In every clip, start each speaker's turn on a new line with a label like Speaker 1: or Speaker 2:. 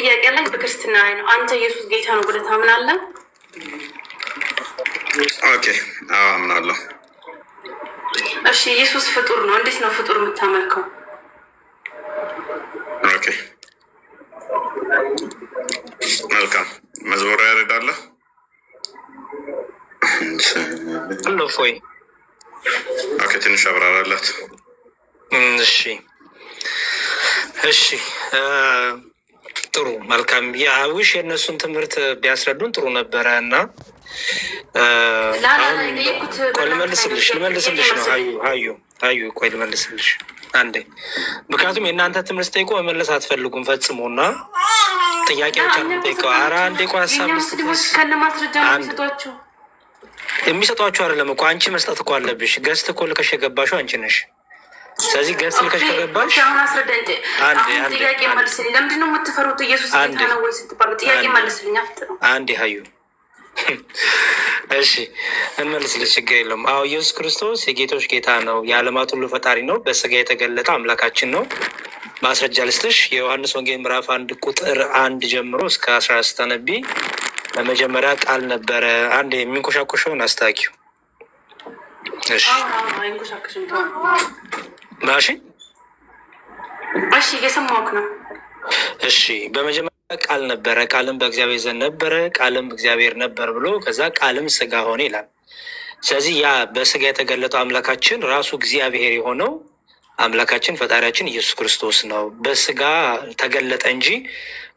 Speaker 1: ጥያቄ ላይ በክርስትና ላይ ነው። አንተ ኢየሱስ ጌታ ነው ብለህ ታምናለህ?
Speaker 2: ኦኬ፣ አዎ አምናለሁ።
Speaker 1: እሺ፣ ኢየሱስ ፍጡር ነው። እንዴት ነው ፍጡር የምታመልከው?
Speaker 2: ኦኬ፣ መልካም መዝሙር ያረዳለህ
Speaker 3: ፎይ
Speaker 2: ኦኬ፣ ትንሽ አብራራላት።
Speaker 3: እሺ ጥሩ መልካም። የአዊሽ የእነሱን ትምህርት ቢያስረዱን ጥሩ ነበረ እና ቆይ ልመልስልሽ ነው ሀዩ ቆይ ልመልስልሽ አንዴ። ምክንያቱም የእናንተ ትምህርት ጠይቆ መመለስ አትፈልጉም ፈጽሞ እና ጥያቄዎች ጠይቀው አንዴ ቆይ ሀሳብ የሚሰጧችሁ አይደለም እኮ አንቺ መስጠት እኮ አለብሽ። ገዝት እኮ ልከሽ የገባሽው አንቺ ነሽ። ስለዚህ ገዝት ልከሽ ከገባሽ
Speaker 1: ጥያቄ መልስልኝ። ለምንድን ነው የምትፈሩት? ኢየሱስ ጌታ ነው ወይ ስትባሉ ጥያቄ መልስልኝ።
Speaker 3: አንዴ ሀዩ እሺ እንመልስልሽ፣ ችግር የለውም። አዎ ኢየሱስ ክርስቶስ የጌቶች ጌታ ነው፣ የዓለማት ሁሉ ፈጣሪ ነው፣ በስጋ የተገለጠ አምላካችን ነው። ማስረጃ ልስጥሽ። የዮሐንስ ወንጌል ምዕራፍ 1 ጀምሮ እስከ 14 ስታነቢ በመጀመሪያ ቃል ነበረ። አንድ የሚንኮሻኮሸውን አስታኪው። እሺ
Speaker 1: እሺ እየሰማሁህ ነው።
Speaker 3: እሺ በመጀመሪያ ቃል ነበረ፣ ቃልም በእግዚአብሔር ዘንድ ነበረ፣ ቃልም እግዚአብሔር ነበር ብሎ ከዛ ቃልም ስጋ ሆነ ይላል። ስለዚህ ያ በስጋ የተገለጠው አምላካችን ራሱ እግዚአብሔር የሆነው አምላካችን ፈጣሪያችን ኢየሱስ ክርስቶስ ነው። በስጋ ተገለጠ እንጂ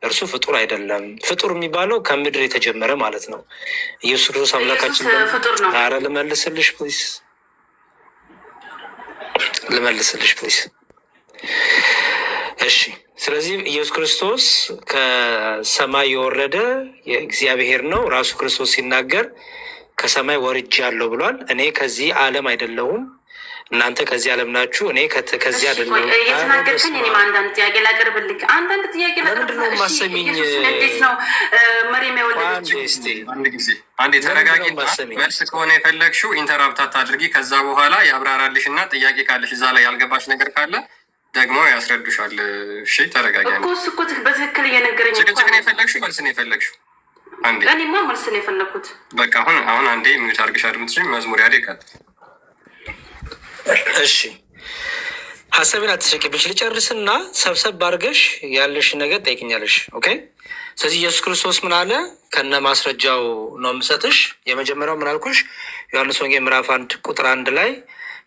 Speaker 3: እርሱ ፍጡር አይደለም። ፍጡር የሚባለው ከምድር የተጀመረ ማለት ነው። ኢየሱስ ክርስቶስ አምላካችን ኧረ ልመልስልሽ ፕሊስ። እሺ ስለዚህ ኢየሱስ ክርስቶስ ከሰማይ የወረደ የእግዚአብሔር ነው። ራሱ ክርስቶስ ሲናገር ከሰማይ ወርጃለሁ ብሏል። እኔ ከዚህ ዓለም አይደለሁም፣ እናንተ ከዚህ ዓለም ናችሁ፣ እኔ ከዚህ አይደለሁም።
Speaker 1: የተናገርከኝ እኔም አንዳንድ ጥያቄ ላቀርብልህ።
Speaker 3: ለምንድን ነው የማሰሚኝ?
Speaker 1: እንዴት ነው መሪም የወለደችው?
Speaker 4: አንዴ ተረጋጊ። መልስ ከሆነ የፈለግሽው ኢንተራፕት አታድርጊ። ከዛ በኋላ ያብራራልሽ እና ጥያቄ ካለሽ እዛ ላይ ያልገባሽ ነገር ካለ ደግሞ ያስረዱሻል። እሺ ተረጋጊ።
Speaker 1: እኮ በትክክል እየነገረኝ።
Speaker 4: ጭቅጭቅ ነው የፈለግሽው? መልስ ነው የፈለግሽው? አንዴ
Speaker 1: እኔማ መልስ ነው የፈለግኩት።
Speaker 4: በቃ አሁን አንዴ ሚዩት አድርግሽ አድምጥሽ። መዝሙር ያዴ ይቀጥል።
Speaker 3: እሺ ሀሳቤን አትሸቂብሽ። ልጨርስና ሰብሰብ አድርገሽ ያለሽ ነገር ጠይቅኛለሽ። ኦኬ። ስለዚህ ኢየሱስ ክርስቶስ ምን አለ? ከነ ማስረጃው ነው የምሰጥሽ። የመጀመሪያው ምን አልኩሽ? ዮሐንስ ወንጌል ምዕራፍ 1 ላይ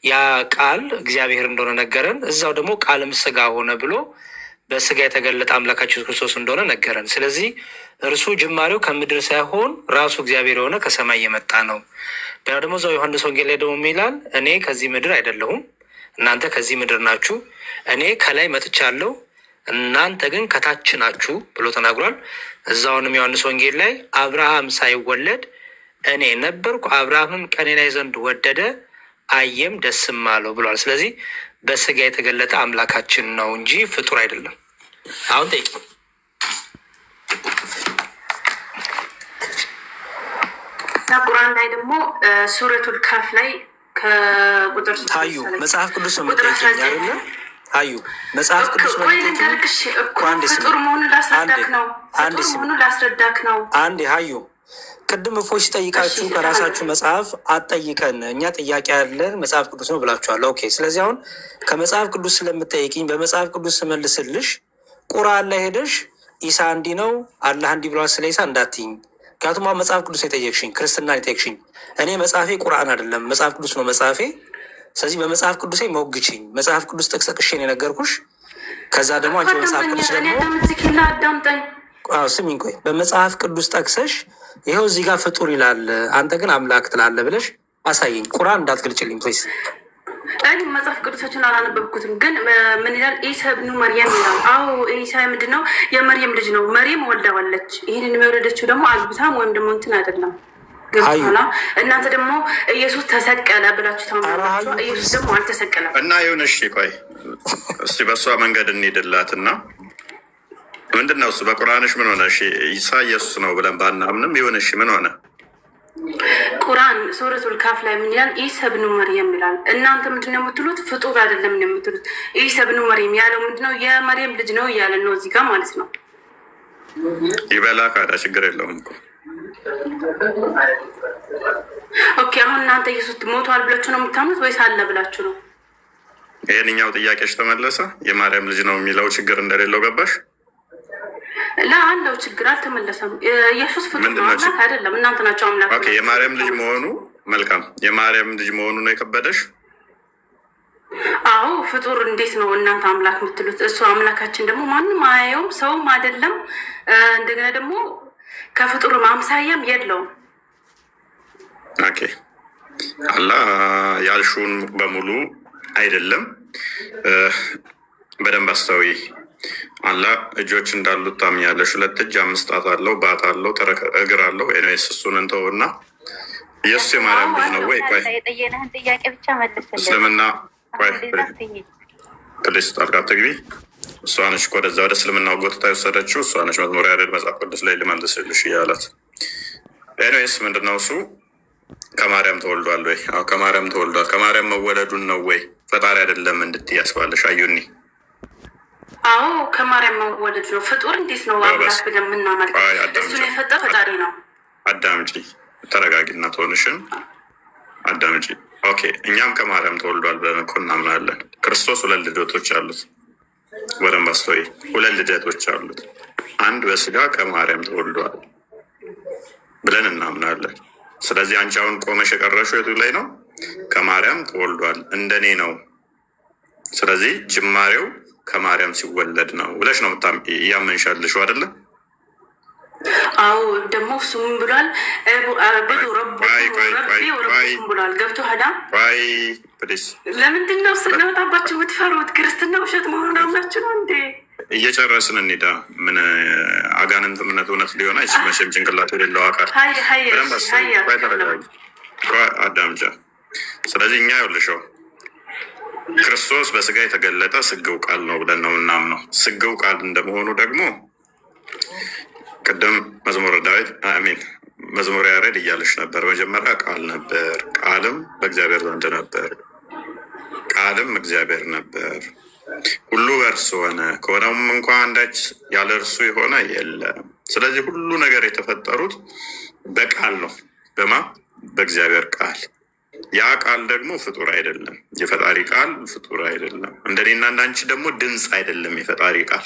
Speaker 3: ያ ቃል እግዚአብሔር እንደሆነ ነገረን። እዛው ደግሞ ቃልም ስጋ ሆነ ብሎ በስጋ የተገለጠ አምላካችን ኢየሱስ ክርስቶስ እንደሆነ ነገረን። ስለዚህ እርሱ ጅማሬው ከምድር ሳይሆን ራሱ እግዚአብሔር የሆነ ከሰማይ የመጣ ነው። ደግሞ እዛው ዮሐንስ ወንጌል ላይ ደግሞ ይላል እኔ ከዚህ ምድር አይደለሁም፣ እናንተ ከዚህ ምድር ናችሁ። እኔ ከላይ መጥቻለሁ፣ እናንተ ግን ከታች ናችሁ ብሎ ተናግሯል። እዛውንም ዮሐንስ ወንጌል ላይ አብርሃም ሳይወለድ እኔ ነበርኩ፣ አብርሃምም ቀኔ ላይ ዘንድ ወደደ፣ አየም ደስም አለው ብሏል። ስለዚህ በስጋ የተገለጠ አምላካችን ነው እንጂ ፍጡር አይደለም። አሁን ጠይቂ።
Speaker 1: ቁርአን ላይ ደግሞ ሱረቱል ካፍ ላይ ከቁጥር
Speaker 3: ታዩ መጽሐፍ ቅዱስ ነው የምትጠይቂኝ? ታዩ መጽሐፍ ቅዱስ ነው የምትጠይቂኝ?
Speaker 1: ፍጡር መሆኑን ላስረዳክ ነው።
Speaker 3: አንዴ ሀዩ ቅድም እፎች ጠይቃችሁ ከራሳችሁ መጽሐፍ አትጠይቀን፣ እኛ ጥያቄ ያለን መጽሐፍ ቅዱስ ነው ብላችኋል። ኦኬ። ስለዚህ አሁን ከመጽሐፍ ቅዱስ ስለምጠይቅኝ በመጽሐፍ ቅዱስ ስመልስልሽ ቁርአን ላይ ሄደሽ ኢሳ እንዲህ ነው አላህ እንዲህ ብለዋል ስለ ኢሳ እንዳትይኝ። ምክንያቱም አሁን መጽሐፍ ቅዱስ የጠየቅሽኝ ክርስትና የጠየቅሽኝ፣ እኔ መጽሐፌ ቁርአን አይደለም መጽሐፍ ቅዱስ ነው መጽሐፌ። ስለዚህ በመጽሐፍ ቅዱሴ ሞግችኝ። መጽሐፍ ቅዱስ ጠቅሰቅሽን የነገርኩሽ። ከዛ ደግሞ አንቺ በመጽሐፍ ቅዱስ ደግሞ ስሚኝ፣ ቆይ በመጽሐፍ ቅዱስ ጠቅሰሽ ይኸው እዚህ ጋር ፍጡር ይላል አንተ ግን አምላክ ትላለህ ብለሽ አሳየኝ። ቁርአን እንዳትገልጭልኝ ፕሊዝ።
Speaker 1: እኔ መጽሐፍ ቅዱሳችን አላነበብኩትም፣ ግን ምን ይላል? ኢሳ ብኑ መርየም ይላል። አዎ ኢሳ ምንድን ነው? የመርየም ልጅ ነው። መርየም ወልዳዋለች። ይህንን የወለደችው ደግሞ አግብታም ወይም ደግሞ እንትን አይደለም። ገብቶና እናንተ ደግሞ ኢየሱስ ተሰቀለ ብላችሁ ታምናላችሁ። ኢየሱስ ደግሞ አልተሰቀለም
Speaker 2: እና ይሁን። እሺ ቆይ እስቲ በእሷ መንገድ እንሄድላት እና ምንድን ነው እሱ በቁርአንሽ ምን ሆነ? እሺ ኢሳ ኢየሱስ ነው ብለን ባናምንም ይሁን። እሺ ምን ሆነ?
Speaker 1: ቁርአን ሱረቱል ካፍ ላይ ምን ይላል? ኢሳ ብኑ መርየም ይላል። እናንተ ምንድን ነው የምትሉት? ፍጡር አይደለም ነው የምትሉት። ኢሳ ብኑ መርየም ያለው ምንድን ነው? የመርየም ልጅ ነው እያለ ነው እዚህ ጋር ማለት ነው።
Speaker 2: ይበላ ካዳ ችግር የለውም እኮ።
Speaker 1: ኦኬ አሁን እናንተ ኢየሱስ ሞቷል ብላችሁ ነው የምታምኑት ወይስ አለ ብላችሁ ነው?
Speaker 2: ይህንኛው ጥያቄሽ ተመለሰ። የማርያም ልጅ ነው የሚለው ችግር እንደሌለው ገባሽ?
Speaker 1: ለአለው ችግር አልተመለሰም። ኢየሱስ ፍጡር ነው፣ አምላክ አይደለም። እናንተ ናቸው አምላክ።
Speaker 2: ኦኬ የማርያም ልጅ መሆኑ መልካም። የማርያም ልጅ መሆኑ ነው የከበደሽ?
Speaker 1: አዎ ፍጡር እንዴት ነው እናንተ አምላክ የምትሉት? እሱ አምላካችን ደግሞ ማንም አያየውም፣ ሰውም አይደለም። እንደገና ደግሞ ከፍጡር ማምሳያም የለውም።
Speaker 2: ኦኬ አላህ ያልሹን በሙሉ አይደለም። በደንብ አስተዊ። አላህ እጆች እንዳሉት ታምኛለሽ። 2 እጅ 5 ጣት አለው፣ ባት አለው፣ እግር አለው። ኤኒዌይስ እሱን እንተውና ኢየሱስ የማርያም ልጅ ነው ወይ? ቆይ እስልምና ፕሊስ ጣልቃ አትግቢ። እሷ ነች እኮ ወደዛ ወደ እስልምና ጎትታ የወሰደችው እሷ ነች። መዝሙረ ያሬድ መጽሐፍ ቅዱስ ላይ ልመልስልሽ እያላት። ኤኒዌይስ ምንድነው እሱ ከማርያም ተወልዷል ወይ? አዎ ከማርያም ተወልዷል። ከማርያም መወለዱን ነው ወይ ፈጣሪ አይደለም እንድትይ ያስባለሽ? አዩኒ
Speaker 1: አዎ ከማርያም መወለድ ነው። ፍጡር እንዴት ነው አምላክ ብለን የምናመልከው? እሱን የፈጠረ ፈጣሪ ነው። አዳምጪ፣
Speaker 2: ተረጋጊና ትሆንሽን አዳምጪ። ኦኬ እኛም ከማርያም ተወልዷል ብለን እኮ እናምናለን። ክርስቶስ 2 ልደቶች አሉት። ወደም ባስተውይ 2 ልደቶች አሉት። አንድ በስጋ ከማርያም ተወልዷል ብለን እናምናለን። ስለዚህ አንቺ አሁን ቆመሽ የቀረሽው የቱ ላይ ነው? ከማርያም ተወልዷል እንደኔ ነው። ስለዚህ ጅማሬው ከማርያም ሲወለድ ነው ብለሽ ነው እያመንሻልሽ አይደለ?
Speaker 1: አዎ ደግሞ እሱ ምን ብሏል? ብሏል። ገብቶ ሄዳ ለምንድን ነው ስናወጣባችሁ የምትፈሩት? ክርስትና ውሸት መሆኑን አምናችሁ ነው እንዴ?
Speaker 2: እየጨረስን እንሂዳ። ምን አጋንንት እምነት እውነት ሊሆን አይችል መቼም ጭንቅላት የሌለው አካል አዳምጫ። ስለዚህ እኛ ይኸውልሽው ክርስቶስ በስጋ የተገለጠ ስግው ቃል ነው ብለን ነው ምናምነው። ስግው ቃል እንደመሆኑ ደግሞ ቅድም መዝሙረ ዳዊት አሚን መዝሙረ ያሬድ እያለሽ ነበር። መጀመሪያ ቃል ነበር፣ ቃልም በእግዚአብሔር ዘንድ ነበር፣ ቃልም እግዚአብሔር ነበር፣ ሁሉ በእርሱ ሆነ፣ ከሆነውም እንኳ አንዳች ያለ እርሱ የሆነ የለም። ስለዚህ ሁሉ ነገር የተፈጠሩት በቃል ነው። በማ በእግዚአብሔር ቃል። ያ ቃል ደግሞ ፍጡር አይደለም። የፈጣሪ ቃል ፍጡር አይደለም። እንደኔና እንዳንቺ ደግሞ ድምፅ አይደለም የፈጣሪ ቃል፣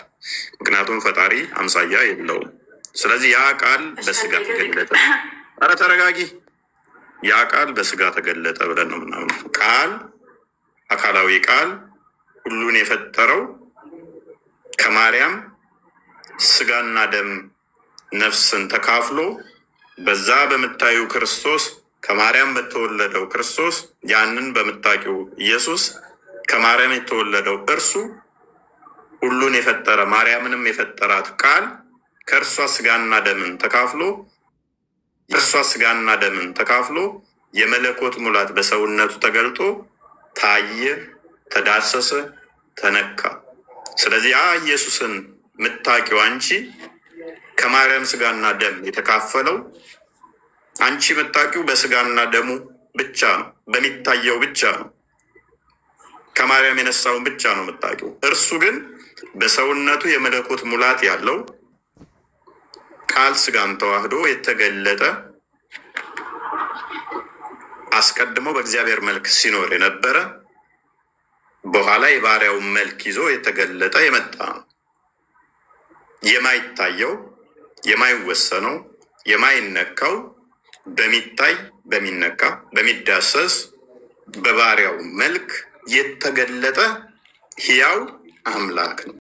Speaker 2: ምክንያቱም ፈጣሪ አምሳያ የለውም። ስለዚህ ያ ቃል በስጋ ተገለጠ። ኧረ ተረጋጊ። ያ ቃል በስጋ ተገለጠ ብለን ነው ምናምን። ቃል አካላዊ ቃል ሁሉን የፈጠረው ከማርያም ስጋና ደም ነፍስን ተካፍሎ በዛ በምታዩ ክርስቶስ ከማርያም በተወለደው ክርስቶስ ያንን በምታቂው ኢየሱስ ከማርያም የተወለደው እርሱ ሁሉን የፈጠረ ማርያምንም የፈጠራት ቃል ከእርሷ ስጋና ደምን ተካፍሎ የመለኮት ሙላት በሰውነቱ ተገልጦ ታየ፣ ተዳሰሰ፣ ተነካ። ስለዚህ ያ ኢየሱስን ምታቂው አንቺ ከማርያም ስጋና ደም የተካፈለው አንቺ ምታቂው በስጋና ደሙ ብቻ ነው፣ በሚታየው ብቻ ነው። ከማርያም የነሳውን ብቻ ነው ምታቂው። እርሱ ግን በሰውነቱ የመለኮት ሙላት ያለው ቃል ስጋን ተዋህዶ የተገለጠ አስቀድሞ በእግዚአብሔር መልክ ሲኖር የነበረ በኋላ የባሪያውን መልክ ይዞ የተገለጠ የመጣ ነው። የማይታየው፣ የማይወሰነው፣ የማይነካው በሚታይ በሚነካ በሚዳሰስ በባሪያው መልክ የተገለጠ ሕያው አምላክ ነው።